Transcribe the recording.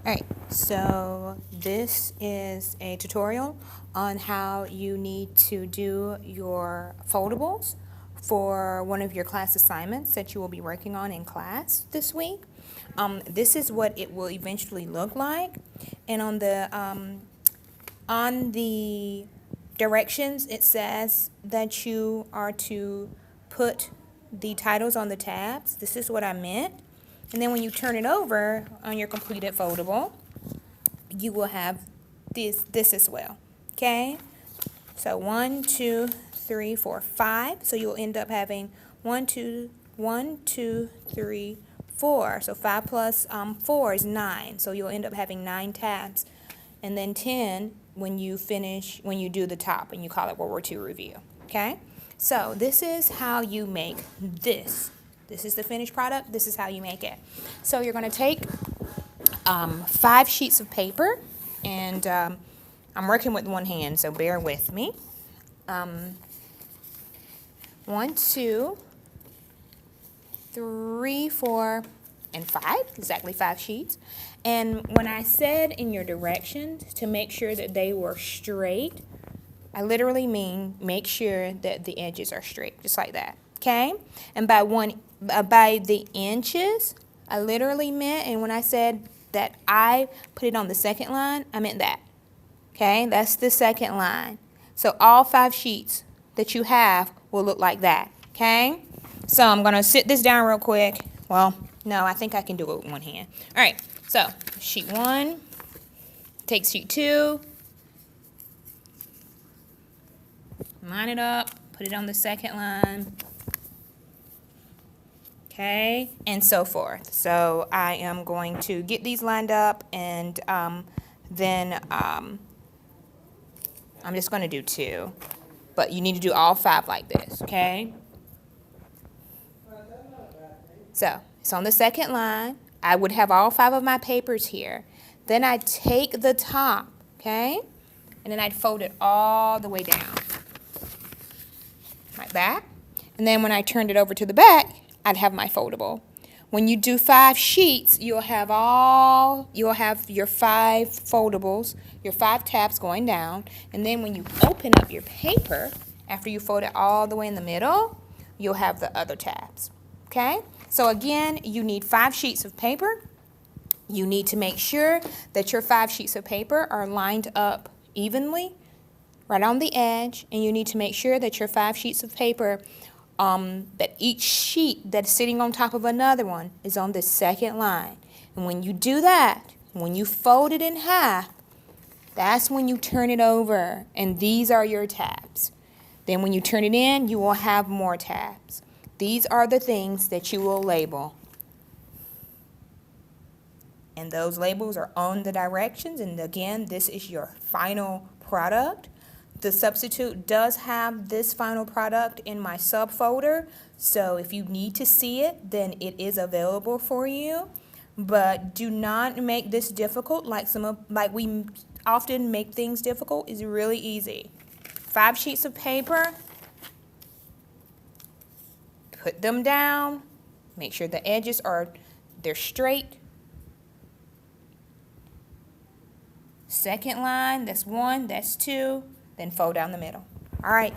Alright, so this is a tutorial on how you need to do your foldables for one of your class assignments that you will be working on in class this week. This is what it will eventually look like, and on the directions it says that you are to put the titles on the tabs. This is what I meant. And then when you turn it over on your completed foldable, you will have this as well. Okay? So 1, 2, 3, 4, 5. So you'll end up having 1, 2, 3, 4. So 5 plus 4 is 9. So you'll end up having 9 tabs. And then 10 when you do the top, and you call it World War II review. Okay? So this is how you make this. This is the finished product. This is how you make it. So you're going to take 5 sheets of paper, and I'm working with one hand, so bear with me. 1, 2, 3, 4, and 5, exactly 5 sheets. And when I said in your directions to make sure that they were straight, I literally mean make sure that the edges are straight, just like that. Okay? And by the inches, I literally meant, and when I said that I put it on the second line, I meant that. Okay? That's the second line. So all 5 sheets that you have will look like that. Okay? So I'm going to sit this down real quick. Well, no, I think I can do it with one hand. All right. So sheet 1, take sheet 2, line it up, put it on the second line. Okay, and so forth. So I am going to get these lined up, and then I'm just going to do 2. But you need to do all 5 like this, okay? So it's on the second line. I would have all 5 of my papers here. Then I'd take the top, okay? And then I'd fold it all the way down. Like that. And then when I turned it over to the back, I'd have my foldable. When you do 5 sheets, you'll have your 5 foldables, your 5 tabs going down, and then when you open up your paper, after you fold it all the way in the middle, you'll have the other tabs. Okay? So again, you need 5 sheets of paper. You need to make sure that your 5 sheets of paper are lined up evenly, right on the edge, and you need to make sure that your 5 sheets of paper that each sheet that's sitting on top of another one is on the second line. And when you do that, when you fold it in half, that's when you turn it over, and these are your tabs. Then when you turn it in, you will have more tabs. These are the things that you will label. And those labels are on the directions, and again, this is your final product. The substitute does have this final product in my subfolder, so if you need to see it, then it is available for you. But do not make this difficult like we often make things difficult. It's really easy. 5 sheets of paper, put them down, make sure the edges they're straight. Second line, that's 1, that's 2. Then fold down the middle. All right.